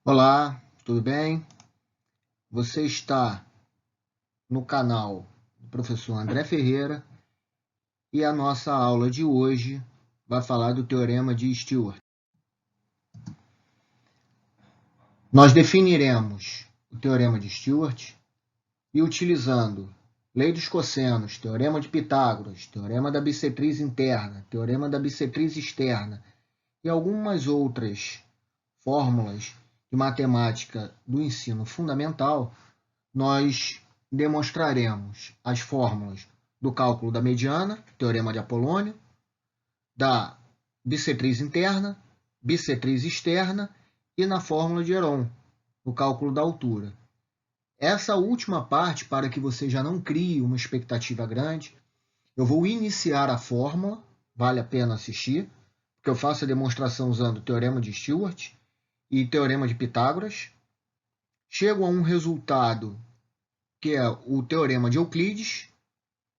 Olá, tudo bem? Você está no canal do professor André Ferreira e a nossa aula de hoje vai falar do Teorema de Stewart. Nós definiremos o Teorema de Stewart e, utilizando Lei dos Cossenos, Teorema de Pitágoras, Teorema da Bissetriz Interna, Teorema da Bissetriz Externa e algumas outras fórmulas de matemática do ensino fundamental, nós demonstraremos as fórmulas do cálculo da mediana, teorema de Apolônio, da bissetriz interna, bissetriz externa e na fórmula de Heron, no cálculo da altura. Essa última parte, para que você já não crie uma expectativa grande, eu vou iniciar a fórmula, vale a pena assistir, porque eu faço a demonstração usando o teorema de Stewart e teorema de Pitágoras. Chego a um resultado que é o teorema de Euclides,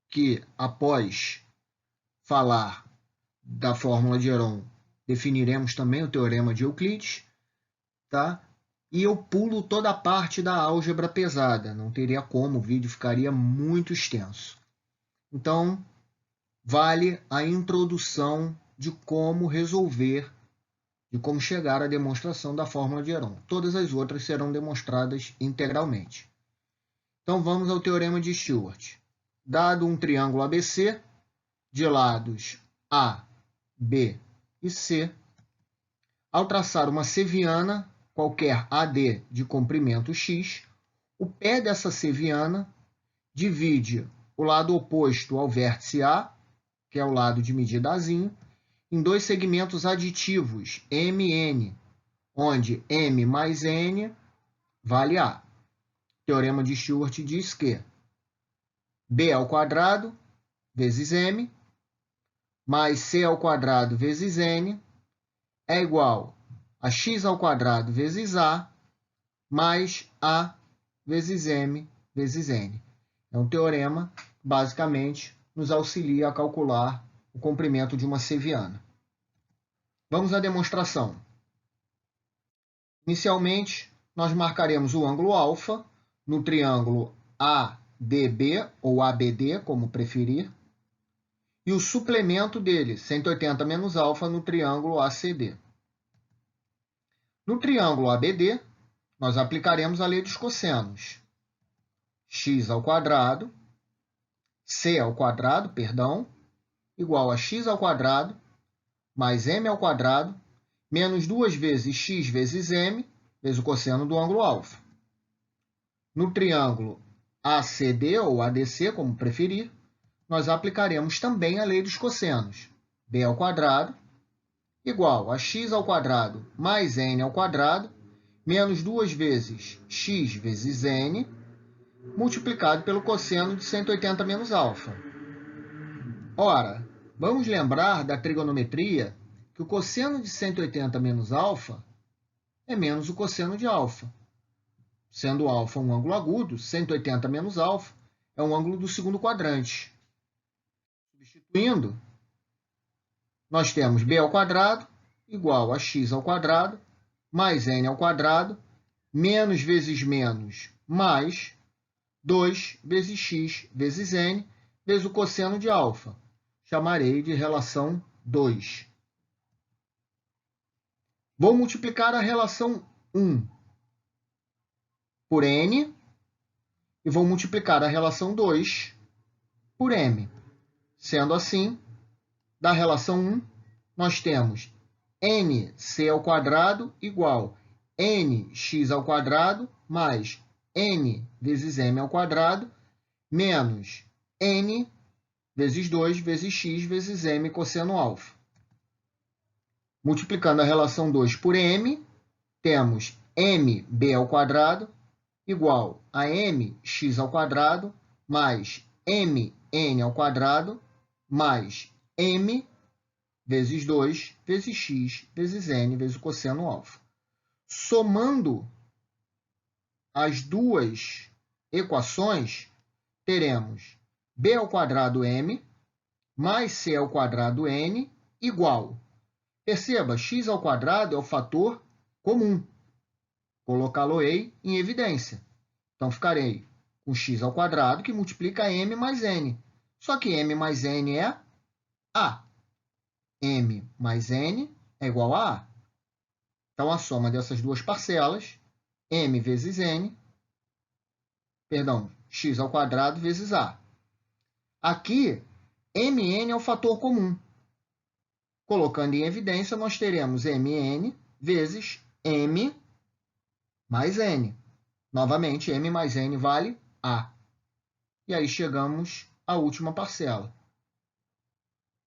que após falar da fórmula de Heron, definiremos também o teorema de Euclides, tá? E eu pulo toda a parte da álgebra pesada, não teria como, o vídeo ficaria muito extenso. Então, vale a introdução de como resolver, de como chegar à demonstração da fórmula de Heron. Todas as outras serão demonstradas integralmente. Então, vamos ao teorema de Stewart. Dado um triângulo ABC, de lados A, B e C, ao traçar uma seviana, qualquer AD de comprimento X, o pé dessa seviana divide o lado oposto ao vértice A, que é o lado de medida Azinho, em dois segmentos aditivos, MN, onde M mais N vale A. O teorema de Stewart diz que B ao quadrado vezes M mais C ao quadrado vezes N é igual a x ao quadrado vezes A mais A vezes M vezes N. É um teorema que, basicamente, nos auxilia a calcular o comprimento de uma seviana. Vamos à demonstração. Inicialmente, nós marcaremos o ângulo alfa no triângulo ADB ou ABD, como preferir, e o suplemento dele, 180 menos alfa, no triângulo ACD. No triângulo ABD, nós aplicaremos a lei dos cossenos. X ao quadrado, C ao quadrado, igual a x ao quadrado, mais m ao quadrado, menos 2 vezes x vezes m, vezes o cosseno do ângulo alfa. No triângulo ACD ou ADC, como preferir, nós aplicaremos também a lei dos cossenos. B ao quadrado, igual a x ao quadrado mais n ao quadrado, menos 2 vezes x vezes n, multiplicado pelo cosseno de 180 menos alfa. Ora, vamos lembrar da trigonometria que o cosseno de 180 menos alfa é menos o cosseno de alfa. Sendo alfa um ângulo agudo, 180 menos alfa é um ângulo do segundo quadrante. Substituindo, nós temos b ao quadrado igual a x ao quadrado mais n ao quadrado menos vezes menos mais 2 vezes x vezes n vezes o cosseno de alfa. Chamarei de relação 2. Vou multiplicar a relação 1 por n e vou multiplicar a relação 2 por m. Sendo assim, da relação 1, nós temos nc ao quadrado igual nx ao quadrado mais n vezes m ao quadrado menos n vezes 2 vezes x vezes m cosseno alfa. Multiplicando a relação 2 por m, temos mb ao quadrado igual a mx ao quadrado mais mn ao quadrado mais m vezes 2 vezes x vezes n vezes o cosseno alfa. Somando as duas equações, teremos b ao quadrado m mais c ao quadrado n igual. Perceba, x ao quadrado é o fator comum. colocá-lo-ei em evidência. Então, ficarei com x ao quadrado, que multiplica m mais n. Só que m mais n é a. M mais n é igual a A. Então, a soma dessas duas parcelas, m vezes n, perdão, x ao quadrado vezes A. Aqui, mn é o fator comum. Colocando em evidência, nós teremos mn vezes m mais n. Novamente, m mais n vale A. E aí chegamos à última parcela.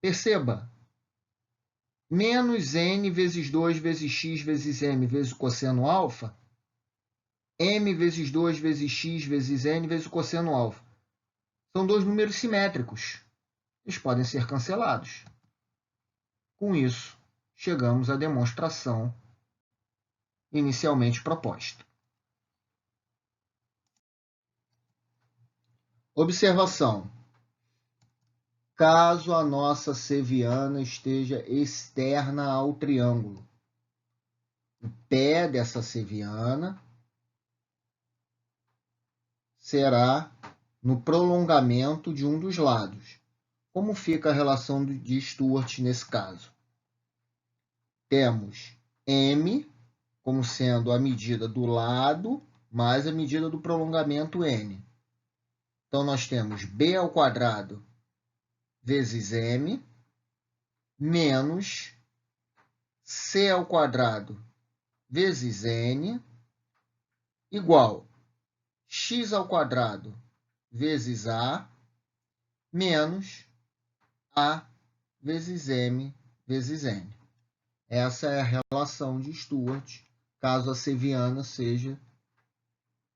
Perceba, menos n vezes 2 vezes x vezes m vezes o cosseno alfa, m vezes 2 vezes x vezes n vezes o cosseno alfa. São dois números simétricos. Eles podem ser cancelados. Com isso, chegamos à demonstração inicialmente proposta. Observação. Caso a nossa seviana esteja externa ao triângulo, o pé dessa seviana será no prolongamento de um dos lados. Como fica a relação de Stewart nesse caso? Temos m como sendo a medida do lado mais a medida do prolongamento n. Então, nós temos b ao quadrado vezes m menos c ao quadrado vezes n igual x ao quadrado vezes a menos a vezes m vezes n. Essa é a relação de Stewart, caso a seviana seja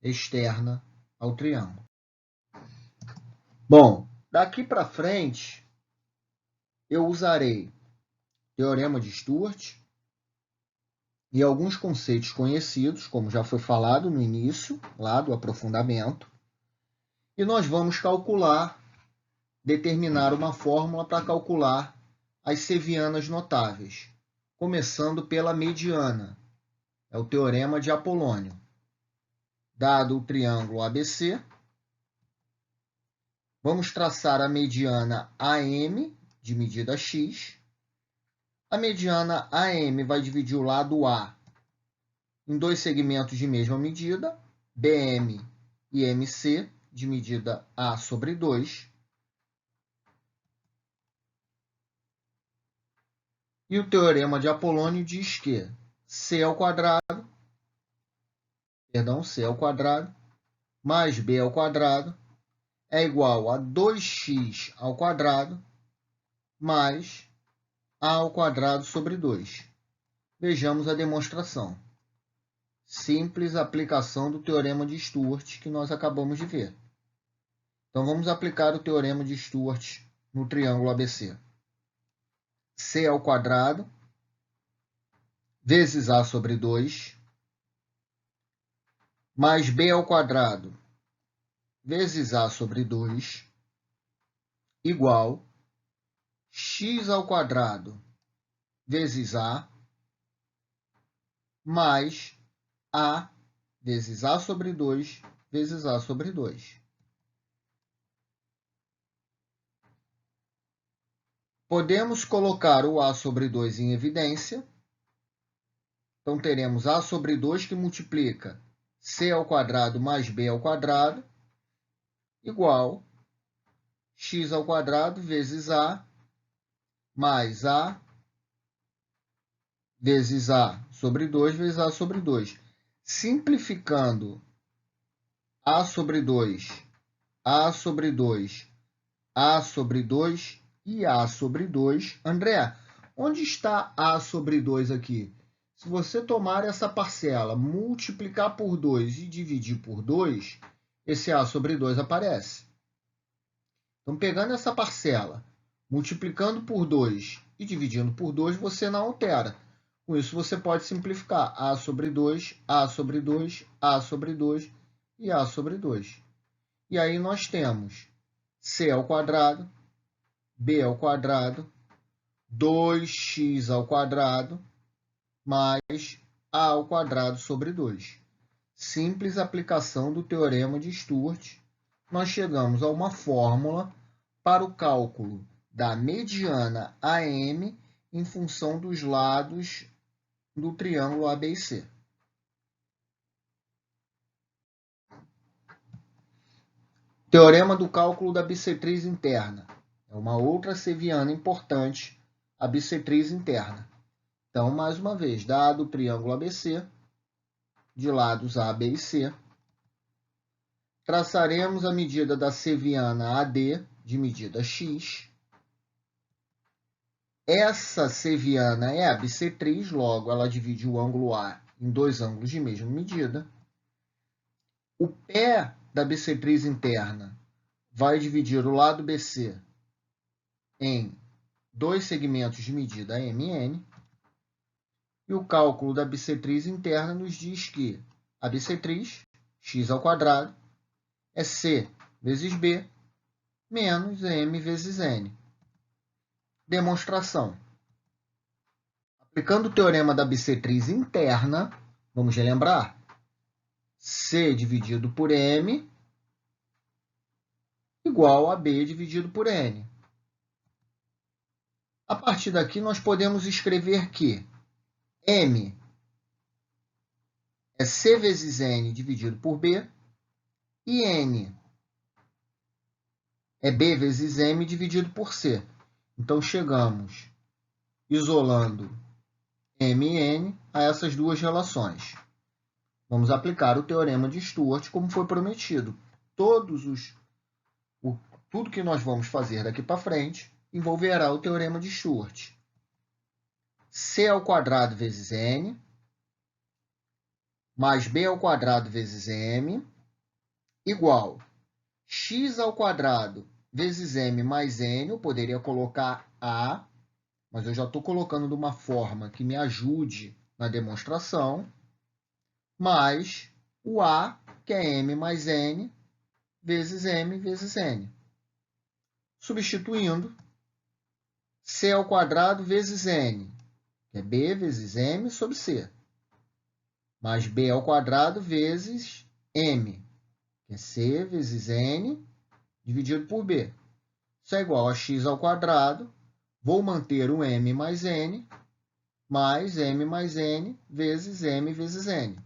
externa ao triângulo. Bom, daqui para frente, eu usarei teorema de Stewart e alguns conceitos conhecidos, como já foi falado no início, lá do aprofundamento, e nós vamos determinar uma fórmula para calcular as sevianas notáveis, começando pela mediana. É o teorema de Apolônio. Dado o triângulo ABC, vamos traçar a mediana AM, de medida x. A mediana AM vai dividir o lado A em dois segmentos de mesma medida, BM e MC, de medida A sobre 2. E o teorema de Apolônio diz que C ao quadrado mais B ao quadrado é igual a 2x ao quadrado mais A ao quadrado sobre 2. Vejamos a demonstração. Simples aplicação do teorema de Stewart que nós acabamos de ver. Então, vamos aplicar o teorema de Stewart no triângulo ABC. C ao quadrado vezes A sobre 2 mais B ao quadrado vezes A sobre 2 igual x ao quadrado vezes A mais A vezes A sobre 2 vezes A sobre 2. Podemos colocar o A sobre 2 em evidência. Então, teremos A sobre 2 que multiplica C ao quadrado mais B ao quadrado igual x ao quadrado vezes A mais A vezes A sobre 2 vezes A sobre 2. Simplificando A sobre 2, A sobre 2, A sobre 2 e A sobre 2. André, onde está A sobre 2 aqui? Se você tomar essa parcela, multiplicar por 2 e dividir por 2, esse A sobre 2 aparece. Então, pegando essa parcela, multiplicando por 2 e dividindo por 2, você não altera. Com isso, você pode simplificar A sobre 2, A sobre 2, A sobre 2 e A sobre 2. E aí nós temos C ao quadrado, B ao quadrado, 2x ao quadrado, mais A ao quadrado sobre 2. simples aplicação do teorema de Stewart, nós chegamos a uma fórmula para o cálculo da mediana AM em função dos lados do triângulo ABC. Teorema do cálculo da bissetriz interna. É uma outra seviana importante, a bissetriz interna. Então, mais uma vez, dado o triângulo ABC, de lados A, B e C, traçaremos a medida da seviana AD, de medida x. Essa seviana é a bissetriz, logo ela divide o ângulo A em dois ângulos de mesma medida. O pé da bissetriz interna vai dividir o lado BC em dois segmentos de medida MN. E o cálculo da bissetriz interna nos diz que a bissetriz, x², é C vezes B menos M vezes N. Demonstração. Aplicando o teorema da bissetriz interna, vamos relembrar, C dividido por M igual a B dividido por N. A partir daqui, nós podemos escrever que M é C vezes N dividido por B e N é B vezes M dividido por C. Então, chegamos isolando M e N a essas duas relações. Vamos aplicar o teorema de Stewart como foi prometido. Tudo que nós vamos fazer daqui para frente envolverá o teorema de Stewart. C² vezes N mais B² vezes M igual x² vezes M mais N. Eu poderia colocar A, mas eu já estou colocando de uma forma que me ajude na demonstração, mais o A, que é M mais N, vezes M vezes N. Substituindo, C² vezes N, que é B vezes M sobre C, mais B² vezes M, que é C vezes N, dividido por B. Isso é igual a x², vou manter o M mais N, mais M mais N, vezes M vezes N.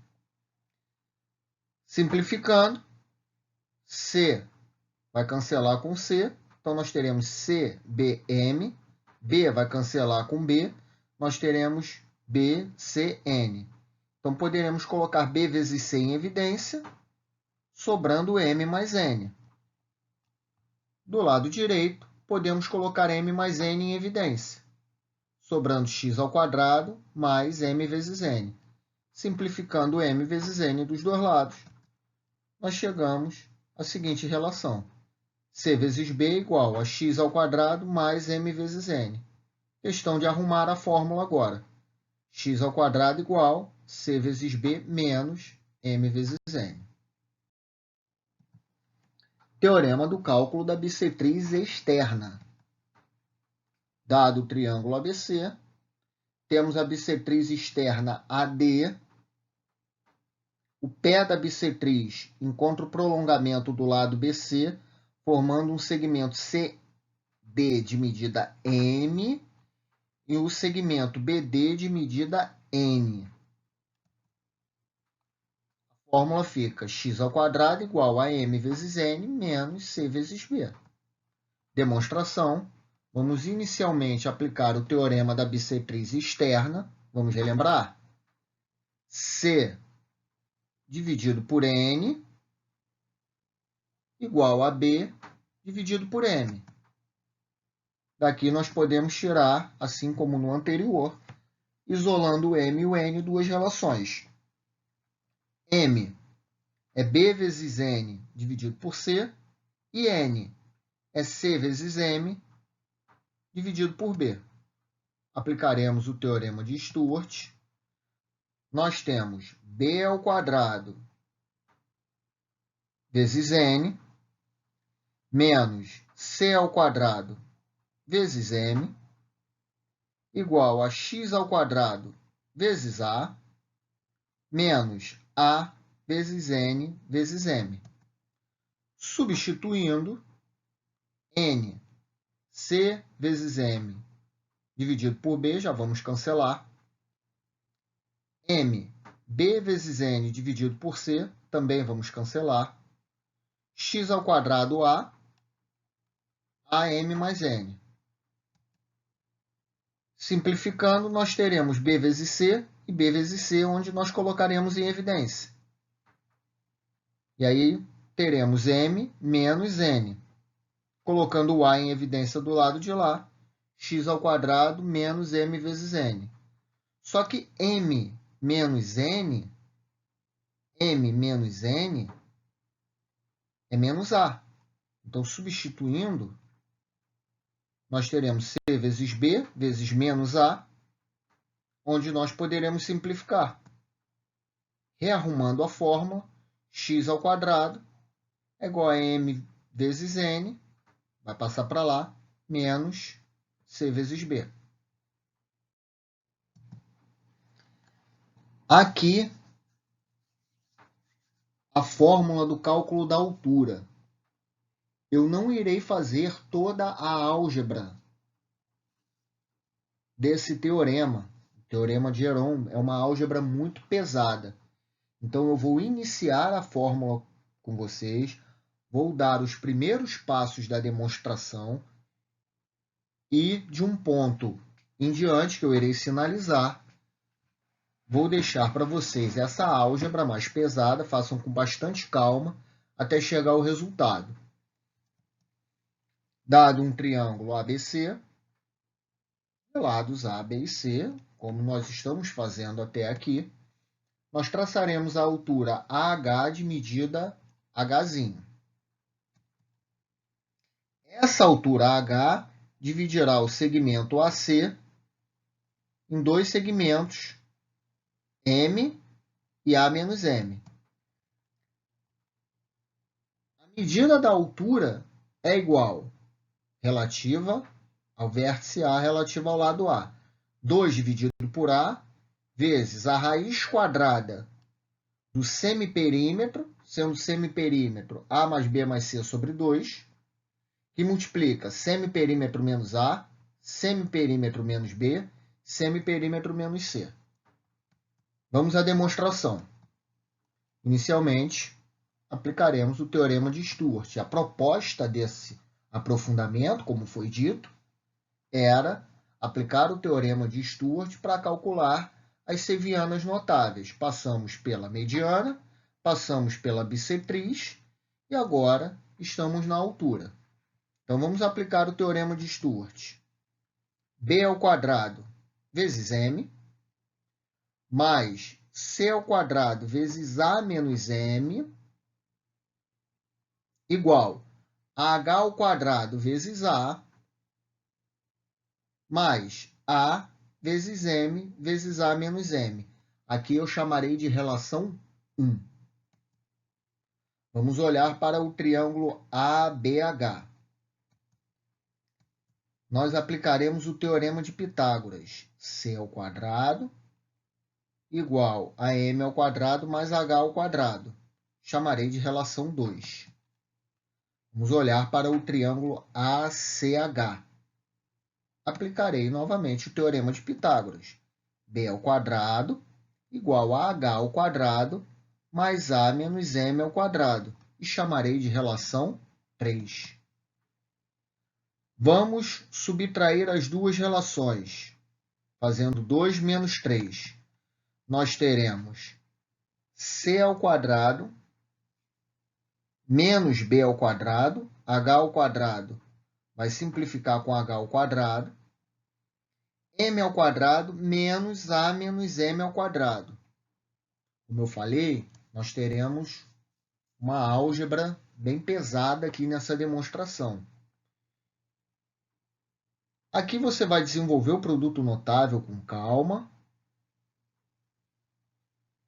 Simplificando, C vai cancelar com C, então nós teremos CBM, B vai cancelar com B, nós teremos BCN. Então, poderemos colocar B vezes C em evidência, sobrando M mais N. Do lado direito, podemos colocar M mais N em evidência, sobrando x² mais M vezes N. Simplificando M vezes N dos dois lados, nós chegamos à seguinte relação. C vezes B igual a x² mais M vezes N. Questão de arrumar a fórmula agora. x² igual C vezes B menos M vezes N. Teorema do cálculo da bissetriz externa. Dado o triângulo ABC, temos a bissetriz externa AD. O pé da bissetriz encontra o prolongamento do lado BC, formando um segmento CD de medida M e o segmento BD de medida N. A fórmula fica x² igual a M vezes N menos C vezes B. Demonstração. Vamos inicialmente aplicar o teorema da bissetriz externa. Vamos relembrar? C dividido por N igual a B dividido por M. Daqui nós podemos tirar, assim como no anterior, isolando o M e o N, duas relações. M é B vezes N dividido por C e N é C vezes M dividido por B. Aplicaremos o teorema de Stewart. Nós temos B² vezes N menos C² vezes M igual a x² vezes A menos A vezes N vezes M. Substituindo, N, C vezes M dividido por B, já vamos cancelar. M, B vezes N dividido por C, também vamos cancelar. X ao quadrado A, AM mais N. Simplificando, nós teremos B vezes C e B vezes C, onde nós colocaremos em evidência. E aí, teremos M menos N. Colocando o A em evidência do lado de lá, x ao quadrado menos M vezes N. Só que M menos N é menos A. Então, substituindo, nós teremos C vezes B vezes menos A, onde nós poderemos simplificar. Rearrumando a fórmula, x ao quadrado é igual a M vezes N, vai passar para lá, menos C vezes B. Aqui, a fórmula do cálculo da altura. Eu não irei fazer toda a álgebra desse teorema. O teorema de Heron é uma álgebra muito pesada. Então, eu vou iniciar a fórmula com vocês, vou dar os primeiros passos da demonstração e, de um ponto em diante, que eu irei sinalizar, vou deixar para vocês essa álgebra mais pesada, façam com bastante calma, até chegar ao resultado. Dado um triângulo ABC, lados A, B e C, como nós estamos fazendo até aqui, nós traçaremos a altura AH de medida H'zinho. Essa altura AH dividirá o segmento AC em dois segmentos, M e A menos M. A medida da altura é igual relativa ao vértice A relativa ao lado A. 2 dividido por A, vezes a raiz quadrada do semiperímetro, sendo semiperímetro A mais B mais C sobre 2, que multiplica semiperímetro menos A, semiperímetro menos B, semiperímetro menos C. Vamos à demonstração. Inicialmente, aplicaremos o teorema de Stewart. A proposta desse aprofundamento, como foi dito, era aplicar o teorema de Stewart para calcular as sevianas notáveis. Passamos pela mediana, passamos pela bissetriz e agora estamos na altura. Então, vamos aplicar o teorema de Stewart. B ao quadrado vezes M, mais C ao quadrado vezes A menos M, igual a H ao quadrado vezes A, mais A vezes M vezes A menos M. Aqui eu chamarei de relação 1. Vamos olhar para o triângulo ABH. Nós aplicaremos o teorema de Pitágoras. C ao quadrado igual a M ao quadrado mais H ao quadrado. Chamarei de relação 2. Vamos olhar para o triângulo ACH. Aplicarei novamente o teorema de Pitágoras. B ao quadrado igual a H ao quadrado mais A menos M ao quadrado. E chamarei de relação 3. Vamos subtrair as duas relações, fazendo 2 menos 3. Nós teremos C ao quadrado menos B ao quadrado, H ao quadrado vai simplificar com H ao quadrado, M ao quadrado menos A menos M ao quadrado. Como eu falei, nós teremos uma álgebra bem pesada aqui nessa demonstração. Aqui você vai desenvolver o produto notável com calma,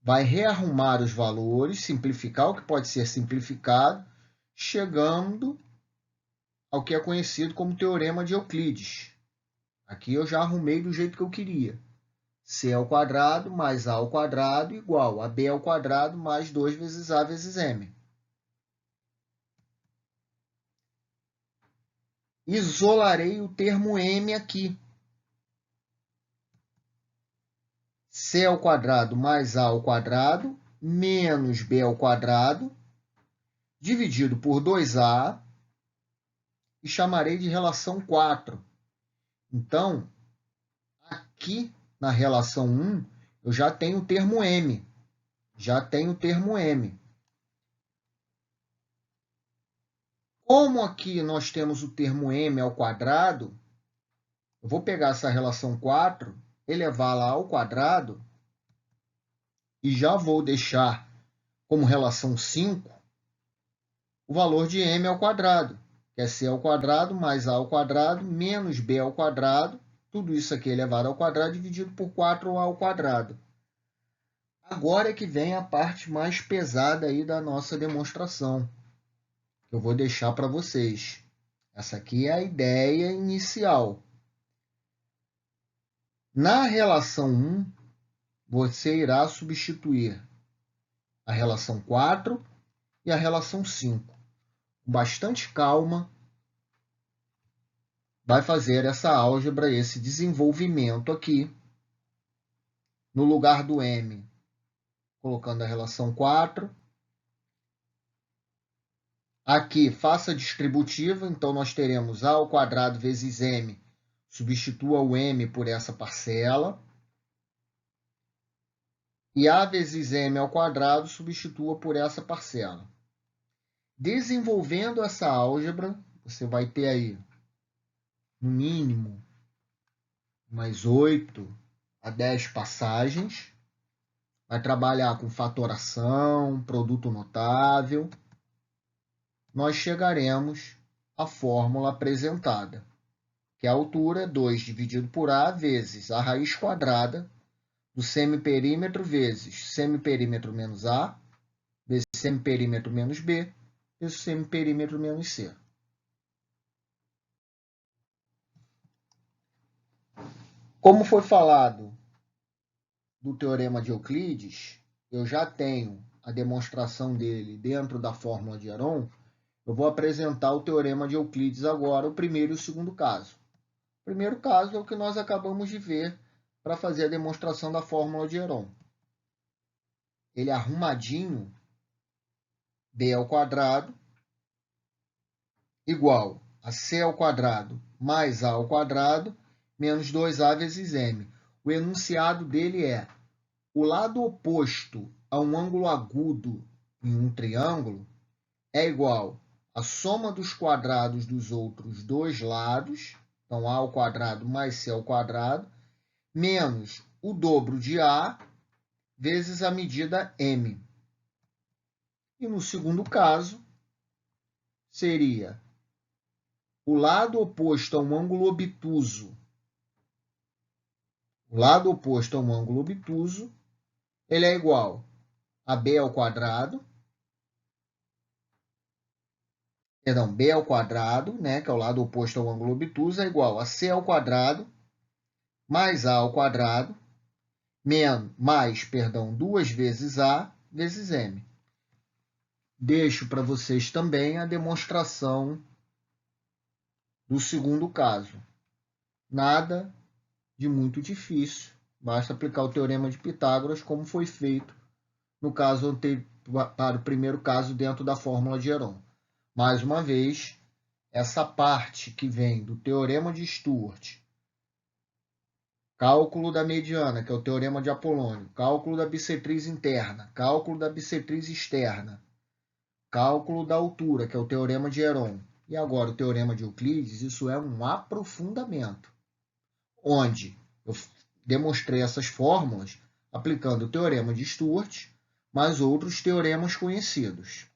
vai rearrumar os valores, simplificar o que pode ser simplificado, chegando ao que é conhecido como Teorema de Euclides. Aqui eu já arrumei do jeito que eu queria. C ao quadrado mais A ao quadrado igual a B ao quadrado mais 2 vezes A vezes M. Isolarei o termo M aqui. C ao quadrado mais A ao quadrado menos B ao quadrado dividido por 2A e chamarei de relação 4. Então, aqui na relação 1, eu já tenho o termo M. Como aqui nós temos o termo M ao quadrado, eu vou pegar essa relação 4, elevá-la ao quadrado e já vou deixar como relação 5 o valor de M ao quadrado, que é C ao quadrado mais A ao quadrado menos B ao quadrado, tudo isso aqui elevado ao quadrado dividido por 4A ao quadrado. Agora é que vem a parte mais pesada aí da nossa demonstração, que eu vou deixar para vocês. Essa aqui é a ideia inicial. Na relação 1, você irá substituir a relação 4 e a relação 5. Com bastante calma, vai fazer essa álgebra, esse desenvolvimento aqui. No lugar do M, colocando a relação 4. Aqui, faça distributiva, então nós teremos A ao quadrado vezes M. Substitua o M por essa parcela. E A vezes M ao quadrado substitua por essa parcela. Desenvolvendo essa álgebra, você vai ter aí, no mínimo, mais 8 a 10 passagens. Vai trabalhar com fatoração, produto notável. Nós chegaremos à fórmula apresentada, que a altura é 2 dividido por A vezes a raiz quadrada do semiperímetro vezes semiperímetro menos A, vezes semiperímetro menos B, vezes semiperímetro menos C. Como foi falado do Teorema de Euclides, eu já tenho a demonstração dele dentro da fórmula de Heron. Eu vou apresentar o Teorema de Euclides agora, o primeiro e o segundo caso. O primeiro caso é o que nós acabamos de ver para fazer a demonstração da fórmula de Heron. Ele é arrumadinho, b ao quadrado igual a c ao quadrado mais a ao quadrado menos 2a vezes m. O enunciado dele é: o lado oposto a um ângulo agudo em um triângulo é igual à soma dos quadrados dos outros dois lados, então a ao quadrado mais c ao quadrado, menos o dobro de a vezes a medida m. E no segundo caso, seria o lado oposto a um ângulo obtuso. O lado oposto a um ângulo obtuso, ele é igual a b ao quadrado, b ao quadrado, né, que é o lado oposto ao ângulo obtuso, é igual a c ao quadrado mais a ao quadrado mais 2 vezes a vezes m. Deixo para vocês também a demonstração do segundo caso. Nada de muito difícil, basta aplicar o teorema de Pitágoras, como foi feito no caso para o primeiro caso dentro da fórmula de Heron. Mais uma vez, essa parte que vem do teorema de Stuart, cálculo da mediana, que é o teorema de Apolônio, cálculo da bissetriz interna, cálculo da bissetriz externa, cálculo da altura, que é o teorema de Heron, e agora o teorema de Euclides, isso é um aprofundamento, onde eu demonstrei essas fórmulas aplicando o teorema de Stuart, mais outros teoremas conhecidos.